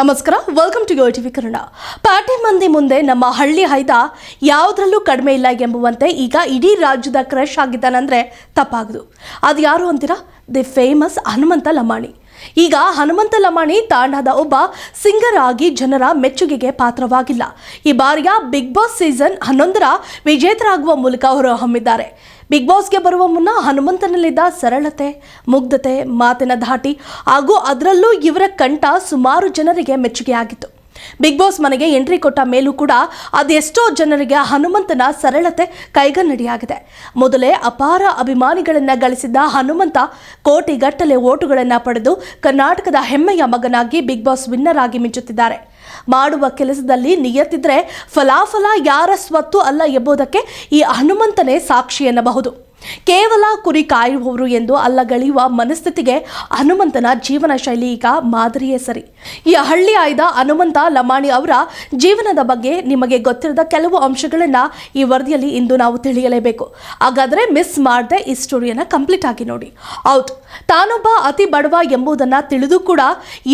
ನಮಸ್ಕಾರ, welcome to Yoyo TV Kannada. ಪಾಟೆ ಮಂದಿ ಮುಂದೆ ನಮ್ಮ ಹಳ್ಳಿ ಹೈದ ಯಾವುದ್ರಲ್ಲೂ ಕಡಿಮೆ ಇಲ್ಲ ಎಂಬುವಂತೆ ಈಗ ಇಡೀ ರಾಜ್ಯದ ಕ್ರಶ್ ಆಗಿದ್ದಾನಂದ್ರೆ ತಪ್ಪಾಗದು. ಅದು ಯಾರು ಅಂತೀರಾ? The famous Hanumantha Lamani. ಈಗ ಹನುಮಂತ ಲಮಾಣಿ ತಾಂಡಾದ ಒಬ್ಬ ಸಿಂಗರ್ ಆಗಿ ಜನರ ಮೆಚ್ಚುಗೆಗೆ ಪಾತ್ರವಾಗಿಲ್ಲ. ಈ ಬಾರಿಯ ಬಿಗ್ ಬಾಸ್ ಸೀಸನ್ 11ರ ವಿಜೇತರಾಗುವ ಮೂಲಕ ಹೊರಹೊಮ್ಮಿದ್ದಾರೆ. ಬಿಗ್ ಬಾಸ್ಗೆ ಬರುವ ಮುನ್ನ ಹನುಮಂತನಲ್ಲಿದ್ದ ಸರಳತೆ, ಮುಗ್ಧತೆ, ಮಾತಿನ ಧಾಟಿ ಹಾಗೂ ಅದರಲ್ಲೂ ಇವರ ಕಂಠ ಸುಮಾರು ಜನರಿಗೆ ಮೆಚ್ಚುಗೆಯಾಗಿತ್ತು. ಬಿಗ್ ಬಾಸ್ ಮನೆಗೆ ಎಂಟ್ರಿ ಕೊಟ್ಟ ಮೇಲೂ ಕೂಡ ಅದೆಷ್ಟೋ ಜನರಿಗೆ ಹನುಮಂತನ ಸರಳತೆ ಕೈಗನ್ನಡಿಯಾಗಿದೆ. ಮೊದಲೇ ಅಪಾರ ಅಭಿಮಾನಿಗಳನ್ನ ಗಳಿಸಿದ್ದ ಹನುಮಂತ ಕೋಟಿಗಟ್ಟಲೆ ಓಟುಗಳನ್ನು ಪಡೆದು ಕರ್ನಾಟಕದ ಹೆಮ್ಮೆಯ ಮಗನಾಗಿ ಬಿಗ್ ಬಾಸ್ ವಿನ್ನರ್ ಆಗಿ ಮಿಂಚುತ್ತಿದ್ದಾರೆ. ಮಾಡುವ ಕೆಲಸದಲ್ಲಿ ನಿಯತ್ತಿದ್ರೆ ಫಲಾಫಲ ಯಾರ ಸ್ವತ್ತು ಅಲ್ಲ ಎಂಬುದಕ್ಕೆ ಈ ಹನುಮಂತನೇ ಸಾಕ್ಷಿ ಎನ್ನಬಹುದು. ಕೇವಲ ಕುರಿ ಕಾಯುವವರು ಎಂದು ಅಲ್ಲಗಳೆಯುವ ಮನಸ್ಥಿತಿಗೆ ಹನುಮಂತನ ಜೀವನ ಶೈಲಿ ಈಗ ಮಾದರಿಯೇ ಸರಿ. ಈ ಹಳ್ಳಿ ಆಯ್ದ ಹನುಮಂತ ಲಮಾಣಿ ಅವರ ಜೀವನದ ಬಗ್ಗೆ ನಿಮಗೆ ಗೊತ್ತಿರದ ಕೆಲವು ಅಂಶಗಳನ್ನ ಈ ವರದಿಯಲ್ಲಿ ಇಂದು ನಾವು ತಿಳಿಯಲೇಬೇಕು. ಹಾಗಾದರೆ ಮಿಸ್ ಮಾಡದೆ ಈ ಸ್ಟೋರಿಯನ್ನ ಕಂಪ್ಲೀಟ್ ಆಗಿ ನೋಡಿ. ಹೌದು, ತಾನೊಬ್ಬ ಅತಿ ಬಡವ ಎಂಬುದನ್ನು ತಿಳಿದು ಕೂಡ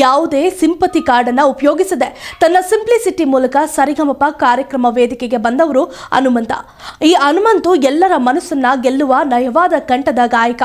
ಯಾವುದೇ ಸಿಂಪತಿ ಕಾರ್ಡನ್ನು ಉಪಯೋಗಿಸದೆ ತನ್ನ ಸಿಂಪ್ಲಿಸಿಟಿ ಮೂಲಕ ಸರಿಗಮಪ ಕಾರ್ಯಕ್ರಮ ವೇದಿಕೆಗೆ ಬಂದವರು ಹನುಮಂತ. ಈ ಹನುಮಂತು ಎಲ್ಲರ ಮನಸ್ಸನ್ನ ಗೆಲ್ಲುವ ನಯವಾದ ಕಂಠದ ಗಾಯಕ.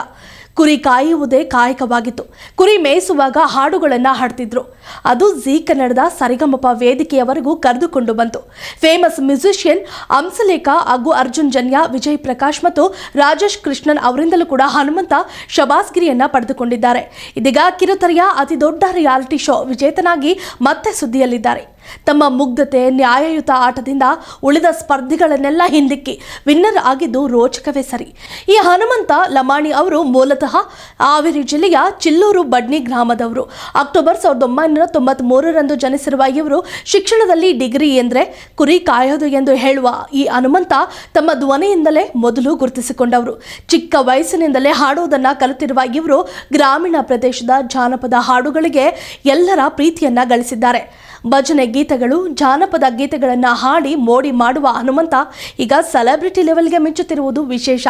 ಕುರಿ ಕಾಯುವುದೇ ಕಾಯಕವಾಗಿತ್ತು. ಕುರಿ ಮೇಯಿಸುವಾಗ ಹಾಡುಗಳನ್ನು ಹಾಡ್ತಿದ್ರು. ಅದು ಜೀ ಕನ್ನಡದ ಸರಿಗಮಪ ವೇದಿಕೆಯವರೆಗೂ ಕರೆದುಕೊಂಡು ಬಂತು. ಫೇಮಸ್ ಮ್ಯೂಸಿಷಿಯನ್ ಹಂಸಲೇಖ ಹಾಗೂ ಅರ್ಜುನ್ ಜನ್ಯ, ವಿಜಯ್ ಪ್ರಕಾಶ್ ಮತ್ತು ರಾಜೇಶ್ ಕೃಷ್ಣನ್ ಅವರಿಂದಲೂ ಕೂಡ ಹನುಮಂತ ಶಬಾಸ್ಗಿರಿಯನ್ನ ಪಡೆದುಕೊಂಡಿದ್ದಾರೆ. ಇದೀಗ ಕಿರುತೆರೆಯ ಅತಿ ದೊಡ್ಡ ರಿಯಾಲಿಟಿ ಶೋ ವಿಜೇತನಾಗಿ ಮತ್ತೆ ಸುದ್ದಿಯಲ್ಲಿದ್ದಾರೆ. ತಮ್ಮ ಮುಗ್ಧತೆ, ನ್ಯಾಯಯುತ ಆಟದಿಂದ ಉಳಿದ ಸ್ಪರ್ಧಿಗಳನ್ನೆಲ್ಲ ಹಿಂದಿಕ್ಕಿ ವಿನ್ನರ್ ಆಗಿದ್ದು ರೋಚಕವೇ ಸರಿ. ಈ ಹನುಮಂತ ಲಮಾಣಿ ಅವರು ಮೂಲತಃ ಹಾವೇರಿ ಜಿಲ್ಲೆಯ ಚಿಲ್ಲೂರು ಬಡ್ನಿ ಗ್ರಾಮದವರು. ಅಕ್ಟೋಬರ್ 1993ರಂದು ಜನಿಸಿರುವ ಇವರು ಶಿಕ್ಷಣದಲ್ಲಿ ಡಿಗ್ರಿ ಎಂದರೆ ಕುರಿ ಕಾಯೋದು ಎಂದು ಹೇಳುವ ಈ ಹನುಮಂತ ತಮ್ಮ ಧ್ವನಿಯಿಂದಲೇ ಮೊದಲು ಗುರುತಿಸಿಕೊಂಡವರು. ಚಿಕ್ಕ ವಯಸ್ಸಿನಿಂದಲೇ ಹಾಡುವುದನ್ನು ಕಲಿತಿರುವ ಇವರು ಗ್ರಾಮೀಣ ಪ್ರದೇಶದ ಜಾನಪದ ಹಾಡುಗಳಿಗೆ ಎಲ್ಲರ ಪ್ರೀತಿಯನ್ನ ಗಳಿಸಿದ್ದಾರೆ. ಭಜನೆ ಗೀತೆಗಳು, ಜಾನಪದ ಗೀತೆಗಳನ್ನು ಹಾಡಿ ಮೋಡಿ ಮಾಡುವ ಹನುಮಂತ ಈಗ ಸೆಲೆಬ್ರಿಟಿ ಲೆವೆಲ್ಗೆ ಮಿಂಚುತ್ತಿರುವುದು ವಿಶೇಷ.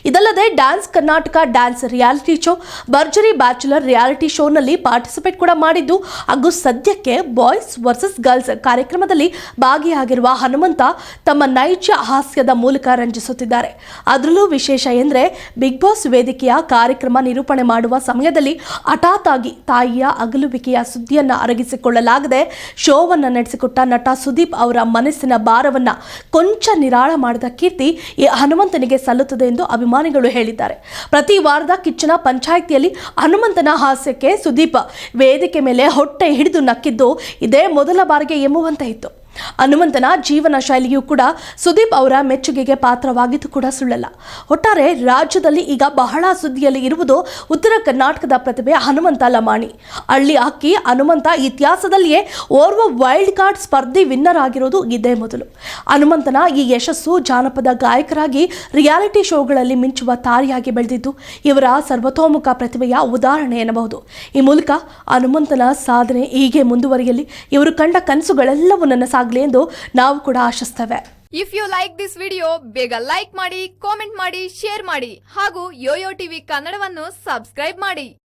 ಇದಲ್ಲದೆ dance Karnataka dance reality show, ಭರ್ಜರಿ ಬ್ಯಾಚುಲರ್ ರಿಯಾಲಿಟಿ ಶೋನಲ್ಲಿ ಪಾರ್ಟಿಸಿಪೇಟ್ ಕೂಡ ಮಾಡಿದ್ದು ಹಾಗೂ ಸದ್ಯಕ್ಕೆ ಬಾಯ್ಸ್ ವರ್ಸಸ್ ಗರ್ಲ್ಸ್ ಕಾರ್ಯಕ್ರಮದಲ್ಲಿ ಭಾಗಿಯಾಗಿರುವ ಹನುಮಂತ ತಮ್ಮ ನೈಜ ಹಾಸ್ಯದ ಮೂಲಕ ರಂಜಿಸುತ್ತಿದ್ದಾರೆ. ಅದರಲ್ಲೂ ವಿಶೇಷ ಎಂದರೆ ಬಿಗ್ ಬಾಸ್ ವೇದಿಕೆಯ ಕಾರ್ಯಕ್ರಮ ನಿರೂಪಣೆ ಮಾಡುವ ಸಮಯದಲ್ಲಿ ಹಠಾತ್ ಆಗಿ ತಾಯಿಯ ಅಗಲುವಿಕೆಯ ಸುದ್ದಿಯನ್ನು ಅರಗಿಸಿಕೊಳ್ಳಲಾಗದೆ ಶೋವನ್ನು ನಡೆಸಿಕೊಟ್ಟ ನಟ ಸುದೀಪ್ ಅವರ ಮನಸ್ಸಿನ ಭಾರವನ್ನ ಕೊಂಚ ನಿರಾಳ ಮಾಡಿದ ಕೀರ್ತಿ ಈ ಹನುಮಂತನಿಗೆ ಸಲ್ಲುತ್ತದೆ ಎಂದು ಅಭಿಮಾನಿಗಳು ಹೇಳಿದ್ದಾರೆ. ಪ್ರತಿ ವಾರದ ಕಿಚ್ಚನ ಪಂಚಾಯಿತಿಯಲ್ಲಿ ಹನುಮಂತನ ಹಾಸ್ಯಕ್ಕೆ ಸುದೀಪ್ ವೇದಿಕೆ ಮೇಲೆ ಹೊಟ್ಟೆ ಹಿಡಿದು ನಕ್ಕಿದ್ದು ಇದೇ ಮೊದಲ ಬಾರಿಗೆ ಎಂಬುವಂತೆ ಇತ್ತು. ಹನುಮಂತನ ಜೀವನ ಶೈಲಿಯೂ ಕೂಡ ಸುದೀಪ್ ಅವರ ಮೆಚ್ಚುಗೆಗೆ ಪಾತ್ರವಾಗಿದ್ದು ಕೂಡ ಸುಳ್ಳಲ್ಲ. ಒಟ್ಟಾರೆ ರಾಜ್ಯದಲ್ಲಿ ಈಗ ಬಹಳ ಸುದ್ದಿಯಲ್ಲಿ ಇರುವುದು ಉತ್ತರ ಕರ್ನಾಟಕದ ಪ್ರತಿಭೆ ಹನುಮಂತ ಲಮಾಣಿ. ಹಳ್ಳಿ ಅಕ್ಕಿ ಹನುಮಂತ ಇತಿಹಾಸದಲ್ಲಿಯೇ ಓರ್ವ ವೈಲ್ಡ್ ಕಾರ್ಡ್ ಸ್ಪರ್ಧಿ ವಿನ್ನರ್ ಆಗಿರೋದು ಇದೇ ಮೊದಲು. ಹನುಮಂತನ ಈ ಯಶಸ್ಸು ಜಾನಪದ ಗಾಯಕರಾಗಿ ರಿಯಾಲಿಟಿ ಶೋಗಳಲ್ಲಿ ಮಿಂಚುವ ತಾರಿಯಾಗಿ ಬೆಳೆದಿದ್ದು ಇವರ ಸರ್ವತೋಮುಖ ಪ್ರತಿಭೆಯ ಉದಾಹರಣೆ ಎನ್ನಬಹುದು. ಈ ಮೂಲಕ ಹನುಮಂತನ ಸಾಧನೆ ಹೀಗೆ ಮುಂದುವರಿಯಲಿ, ಇವರು ಕಂಡ ಕನಸುಗಳೆಲ್ಲವೂ ನನ್ನ ಎಂದು ನಾವು ಕೂಡ ಆಶಿಸ್ತೇವೆ. If you like this video, ಬೇಗ ಲೈಕ್ ಮಾಡಿ, ಕಾಮೆಂಟ್ ಮಾಡಿ, ಶೇರ್ ಮಾಡಿ ಹಾಗೂ ಯೋಯೋ ಟಿವಿ ಕನ್ನಡವನ್ನು ಸಬ್ಸ್ಕ್ರೈಬ್ ಮಾಡಿ.